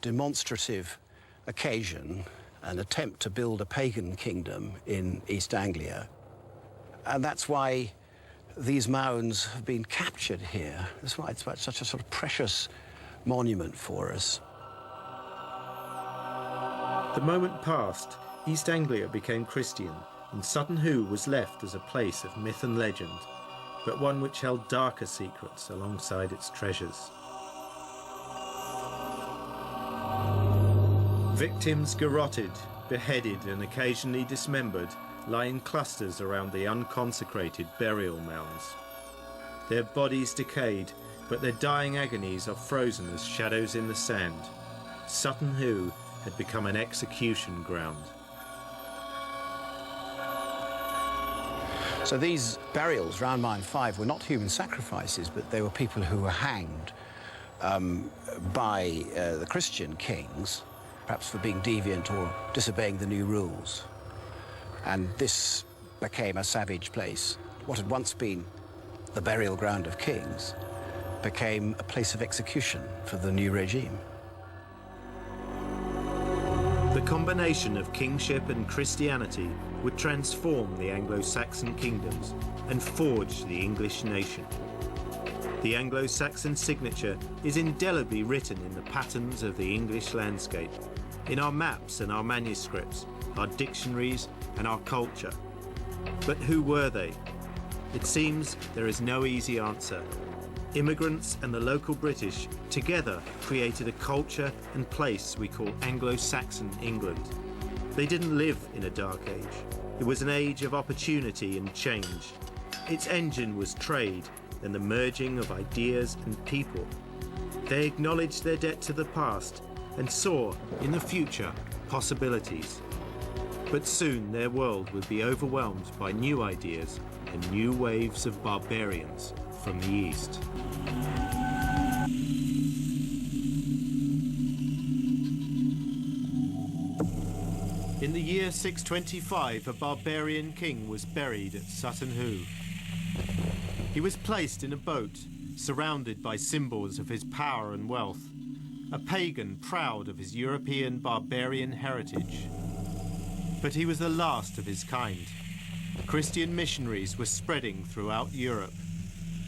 S17: demonstrative occasion, an attempt to build a pagan kingdom in East Anglia. And that's why these mounds have been captured here. That's why it's such a sort of precious monument for us.
S1: The moment passed, East Anglia became Christian, and Sutton Hoo was left as a place of myth and legend, but one which held darker secrets alongside its treasures. Victims garroted, beheaded and occasionally dismembered lie in clusters around the unconsecrated burial mounds. Their bodies decayed, but their dying agonies are frozen as shadows in the sand. Sutton Hoo had become an execution ground.
S17: So these burials round Mine 5 were not human sacrifices, but they were people who were hanged by the Christian kings, perhaps for being deviant or disobeying the new rules. And this became a savage place. What had once been the burial ground of kings became a place of execution for the new regime.
S1: The combination of kingship and Christianity would transform the Anglo-Saxon kingdoms and forge the English nation. The Anglo-Saxon signature is indelibly written in the patterns of the English landscape, in our maps and our manuscripts, our dictionaries and our culture. But who were they? It seems there is no easy answer. Immigrants and the local British together created a culture and place we call Anglo-Saxon England. They didn't live in a dark age. It was an age of opportunity and change. Its engine was trade and the merging of ideas and people. They acknowledged their debt to the past and saw, in the future, possibilities. But soon their world would be overwhelmed by new ideas and new waves of barbarians from the east. In the year 625, a barbarian king was buried at Sutton Hoo. He was placed in a boat, surrounded by symbols of his power and wealth, a pagan proud of his European barbarian heritage. But he was the last of his kind. Christian missionaries were spreading throughout Europe.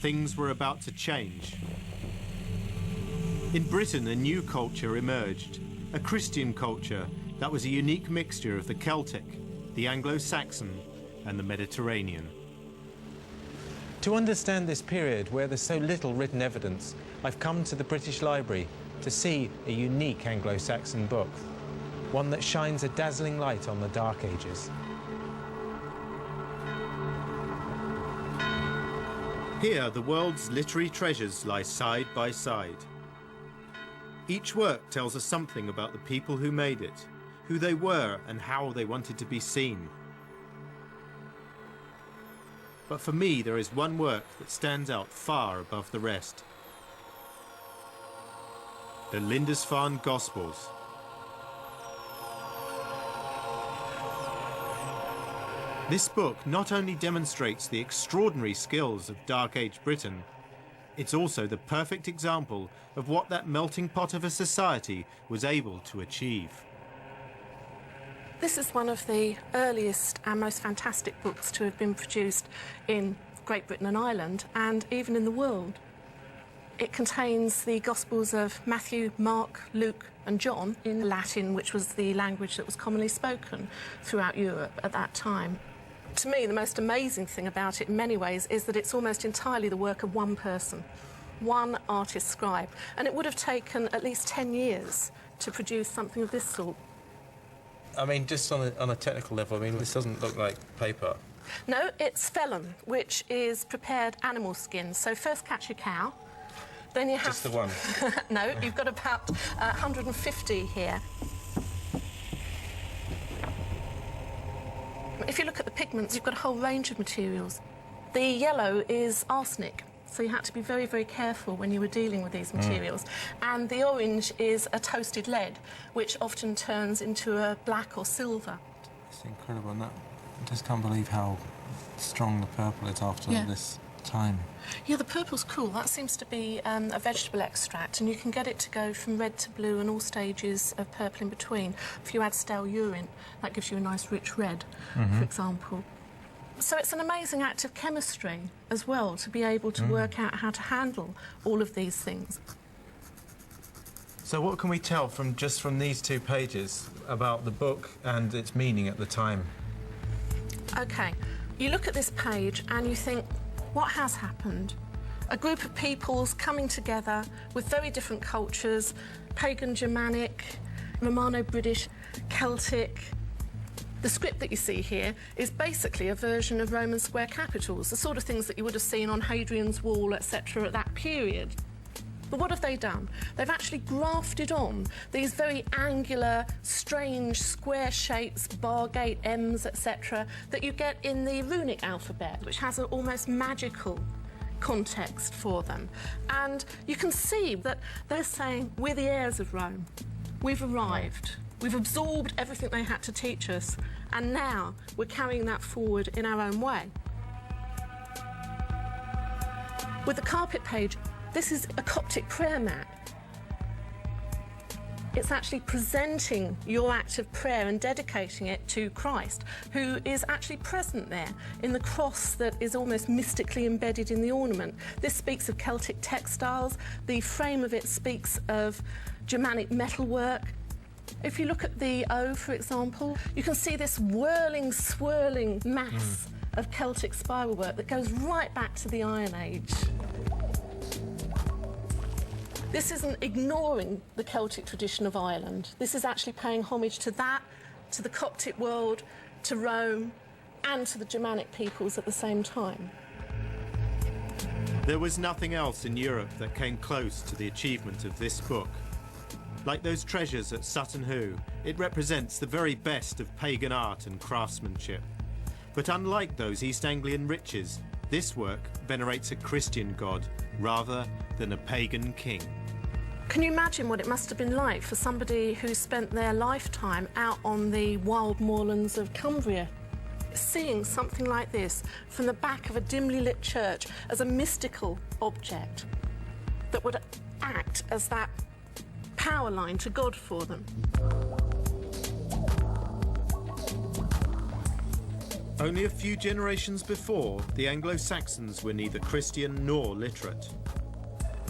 S1: Things were about to change. In Britain, a new culture emerged, a Christian culture that was a unique mixture of the Celtic, the Anglo-Saxon, and the Mediterranean.
S4: To understand this period where there's so little written evidence, I've come to the British Library to see a unique Anglo-Saxon book, one that shines a dazzling light on the Dark Ages.
S1: Here, the world's literary treasures lie side by side. Each work tells us something about the people who made it, who they were and how they wanted to be seen. But for me, there is one work that stands out far above the rest. The Lindisfarne Gospels. This book not only demonstrates the extraordinary skills of Dark Age Britain, it's also the perfect example of what that melting pot of a society was able to achieve.
S18: This is one of the earliest and most fantastic books to have been produced in Great Britain and Ireland, and even in the world. It contains the Gospels of Matthew, Mark, Luke and John in Latin, which was the language that was commonly spoken throughout Europe at that time. To me, the most amazing thing about it in many ways is that it's almost entirely the work of one person, one artist scribe, and it would have taken at least 10 years to produce something of this sort.
S6: I mean, just on a technical level, I mean, this doesn't look like paper.
S18: No, it's vellum, which is prepared animal skin. So first catch a cow, then you have...
S6: Just the one?
S18: No, you've got about 150 here. If you look at the pigments, you've got a whole range of materials. The yellow is arsenic, so you had to be very, very careful when you were dealing with these materials. And the orange is a toasted lead, which often turns into a black or silver.
S6: It's incredible, and I just can't believe how strong the purple is after this time.
S18: Yeah, the purple's cool. That seems to be a vegetable extract, and you can get it to go from red to blue and all stages of purple in between. If you add stale urine, that gives you a nice rich red, for example. So it's an amazing act of chemistry as well, to be able to work out how to handle all of these things.
S6: So what can we tell from these 2 pages about the book and its meaning at the time?
S18: OK, you look at this page and you think, what has happened? A group of peoples coming together with very different cultures, pagan, Germanic, Romano-British, Celtic. The script that you see here is basically a version of Roman square capitals, the sort of things that you would have seen on Hadrian's Wall, etc., at that period. But what have they done? They've actually grafted on these very angular, strange, square shapes, bar gate M's, etc., that you get in the runic alphabet, which has an almost magical context for them. And you can see that they're saying, we're the heirs of Rome. We've arrived. We've absorbed everything they had to teach us, and now we're carrying that forward in our own way. With the carpet page, this is a Coptic prayer mat. It's actually presenting your act of prayer and dedicating it to Christ, who is actually present there in the cross that is almost mystically embedded in the ornament. This speaks of Celtic textiles. The frame of it speaks of Germanic metalwork. If you look at the O, for example, you can see this whirling, swirling mass of Celtic spiral work that goes right back to the Iron Age. This isn't ignoring the Celtic tradition of Ireland. This is actually paying homage to that, to the Coptic world, to Rome, and to the Germanic peoples at the same time.
S1: There was nothing else in Europe that came close to the achievement of this book. Like those treasures at Sutton Hoo, it represents the very best of pagan art and craftsmanship. But unlike those East Anglian riches, this work venerates a Christian god rather than a pagan king.
S18: Can you imagine what it must have been like for somebody who spent their lifetime out on the wild moorlands of Cumbria, seeing something like this from the back of a dimly lit church as a mystical object that would act as that power line to God for them?
S1: Only a few generations before, the Anglo-Saxons were neither Christian nor literate.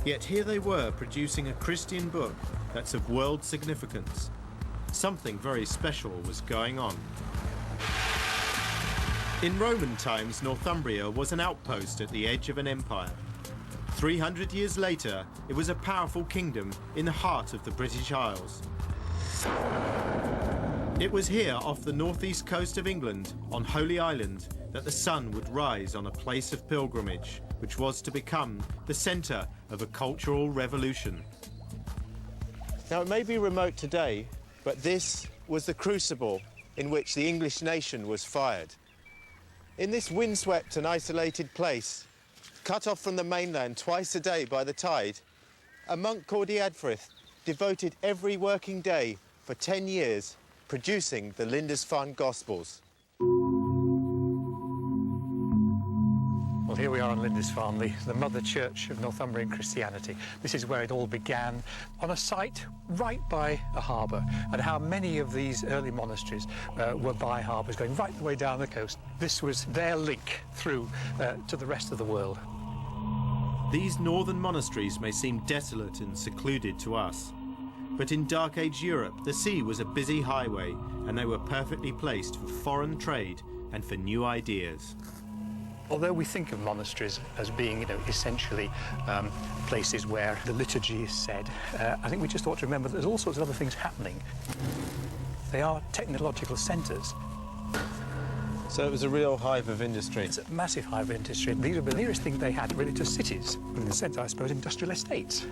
S1: Yet here they were producing a Christian book that's of world significance. Something very special was going on. In Roman times, Northumbria was an outpost at the edge of an empire. 300 years later, it was a powerful kingdom in the heart of the British Isles. It was here off the northeast coast of England, on Holy Island, that the sun would rise on a place of pilgrimage, which was to become the centre of a cultural revolution.
S4: Now, it may be remote today, but this was the crucible in which the English nation was fired. In this windswept and isolated place, cut off from the mainland twice a day by the tide, a monk called Eadfrith devoted every working day for 10 years producing the Lindisfarne Gospels.
S19: Well, here we are in Lindisfarne, the mother church of Northumbrian Christianity. This is where it all began, on a site right by a harbour, and how many of these early monasteries were by harbours going right the way down the coast. This was their link through to the rest of the world.
S1: These northern monasteries may seem desolate and secluded to us, but in Dark Age Europe, the sea was a busy highway, and they were perfectly placed for foreign trade and for new ideas.
S19: Although we think of monasteries as being, essentially places where the liturgy is said, I think we just ought to remember that there's all sorts of other things happening. They are technological centres.
S4: So it was a real hive of industry.
S19: It's a massive hive of industry. These were the nearest thing they had really to cities. In a sense, I suppose, industrial estates,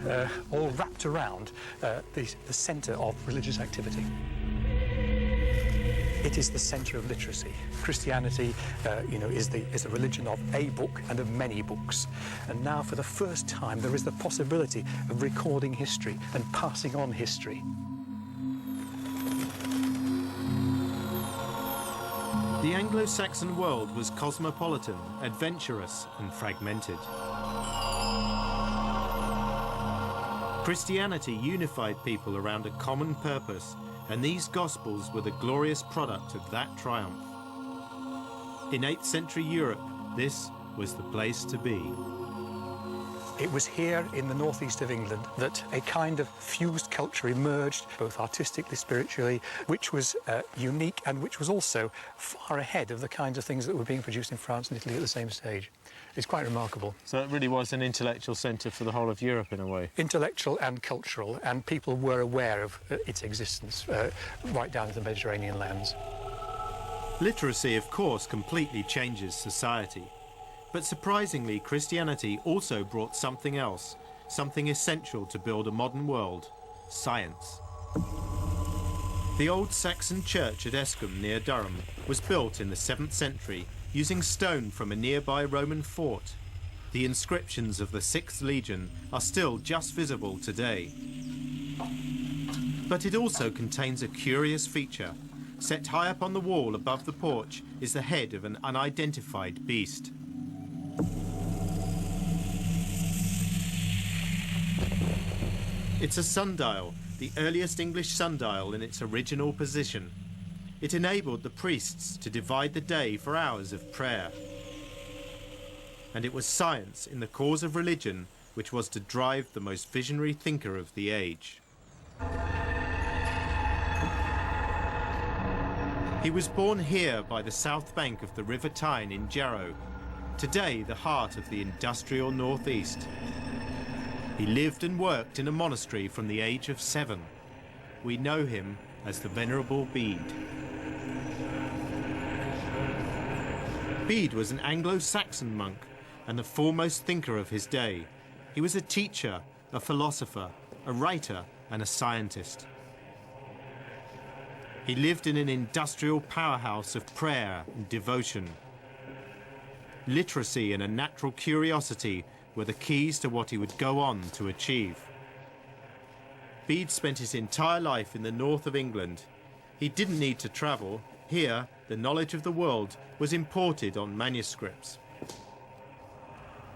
S19: all wrapped around the centre of religious activity. It is the centre of literacy. Christianity, is the religion of a book and of many books. And now, for the first time, there is the possibility of recording history and passing on history.
S1: The Anglo-Saxon world was cosmopolitan, adventurous, and fragmented. Christianity unified people around a common purpose, and these Gospels were the glorious product of that triumph. In 8th century Europe, this was the place to be.
S19: It was here in the northeast of England that a kind of fused culture emerged, both artistically, spiritually, which was unique and which was also far ahead of the kinds of things that were being produced in France and Italy at the same stage. It's quite remarkable.
S4: So it really was an intellectual centre for the whole of Europe, in a way.
S19: Intellectual and cultural, and people were aware of its existence right down to the Mediterranean lands.
S1: Literacy, of course, completely changes society. But surprisingly, Christianity also brought something else, something essential to build a modern world: science. The old Saxon church at Escombe near Durham was built in the 7th century using stone from a nearby Roman fort. The inscriptions of the 6th Legion are still just visible today. But it also contains a curious feature. Set high up on the wall above the porch is the head of an unidentified beast. It's a sundial, the earliest English sundial in its original position. It enabled the priests to divide the day for hours of prayer. And it was science in the cause of religion which was to drive the most visionary thinker of the age. He was born here by the south bank of the River Tyne in Jarrow, today the heart of the industrial northeast. He lived and worked in a monastery from the age of 7. We know him as the Venerable Bede. Bede was an Anglo-Saxon monk and the foremost thinker of his day. He was a teacher, a philosopher, a writer, and a scientist. He lived in an industrial powerhouse of prayer and devotion. Literacy and a natural curiosity were the keys to what he would go on to achieve. Bede spent his entire life in the north of England. He didn't need to travel. Here, the knowledge of the world was imported on manuscripts.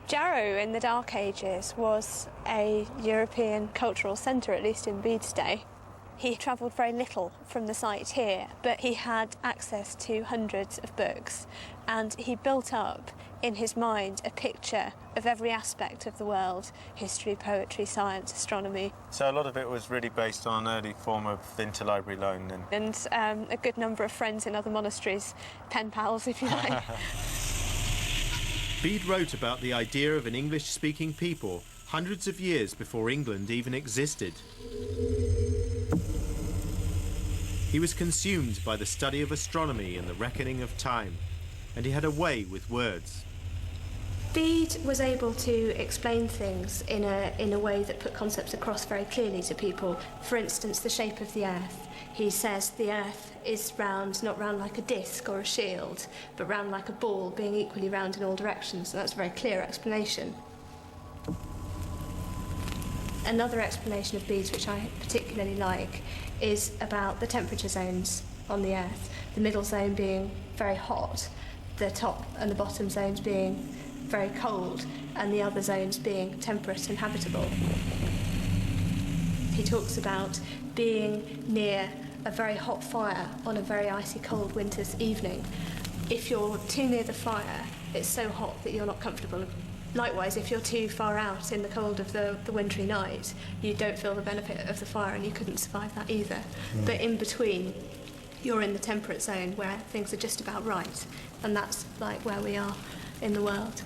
S20: Jarrow in the Dark Ages was a European cultural centre, at least in Bede's day. He travelled very little from the site here, but he had access to hundreds of books, and he built up in his mind a picture of every aspect of the world: history, poetry, science, astronomy.
S4: So a lot of it was really based on an early form of interlibrary loan then?
S20: And a good number of friends in other monasteries, pen pals if you like.
S1: Bede wrote about the idea of an English-speaking people hundreds of years before England even existed. He was consumed by the study of astronomy and the reckoning of time, and he had a way with words.
S20: Bede was able to explain things in a way that put concepts across very clearly to people. For instance, the shape of the earth. He says the earth is round, not round like a disc or a shield, but round like a ball, being equally round in all directions. So that's a very clear explanation. Another explanation of Bede's, which I particularly like, is about the temperature zones on the earth. The middle zone being very hot, the top and the bottom zones being very cold, and the other zones being temperate and habitable. He talks about being near a very hot fire on a very icy cold winter's evening. If you're too near the fire, it's so hot that you're not comfortable. Likewise, if you're too far out in the cold of the wintry night, you don't feel the benefit of the fire and you couldn't survive that either. But in between, you're in the temperate zone where things are just about right, and that's like where we are in the world.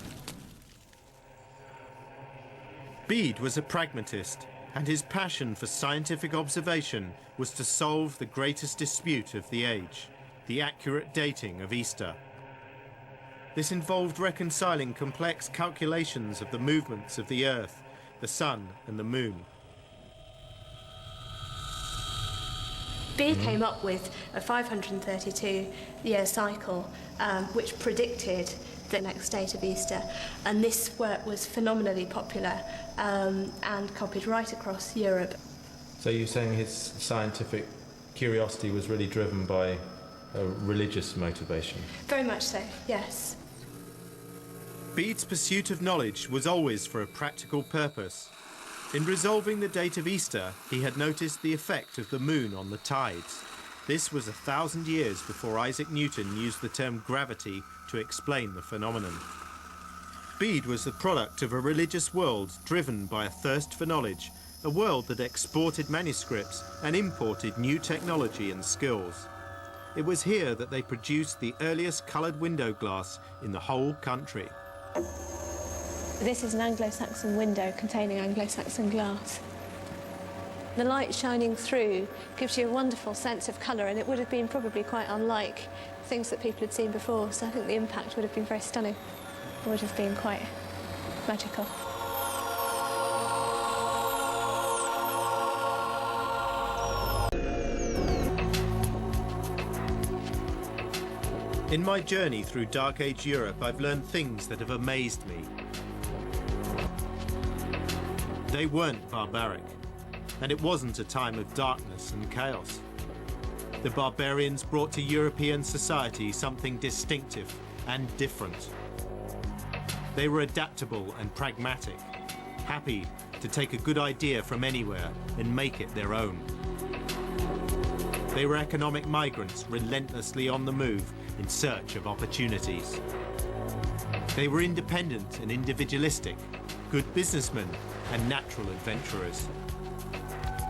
S1: Bede was a pragmatist, and his passion for scientific observation was to solve the greatest dispute of the age, the accurate dating of Easter. This involved reconciling complex calculations of the movements of the Earth, the Sun and the Moon.
S20: Bede came up with a 532-year cycle which predicted the next date of Easter, and this work was phenomenally popular and copied right across Europe.
S1: So you're saying his scientific curiosity was really driven by a religious motivation?
S20: Very much so, yes.
S1: Bede's pursuit of knowledge was always for a practical purpose. In resolving the date of Easter, he had noticed the effect of the moon on the tides. This was 1,000 years before Isaac Newton used the term gravity to explain the phenomenon. Bede was the product of a religious world driven by a thirst for knowledge, a world that exported manuscripts and imported new technology and skills. It was here that they produced the earliest coloured window glass in the whole country.
S20: This is an Anglo-Saxon window containing Anglo-Saxon glass. The light shining through gives you a wonderful sense of colour, and it would have been probably quite unlike things that people had seen before, so I think the impact would have been very stunning. It would have been quite magical.
S1: In my journey through Dark Age Europe, I've learned things that have amazed me. They weren't barbaric. And it wasn't a time of darkness and chaos. The barbarians brought to European society something distinctive and different. They were adaptable and pragmatic, happy to take a good idea from anywhere and make it their own. They were economic migrants relentlessly on the move in search of opportunities. They were independent and individualistic, good businessmen and natural adventurers.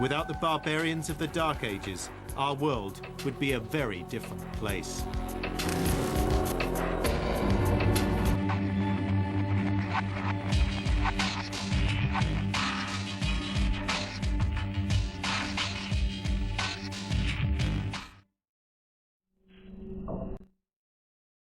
S1: Without the barbarians of the Dark Ages, our world would be a very different place.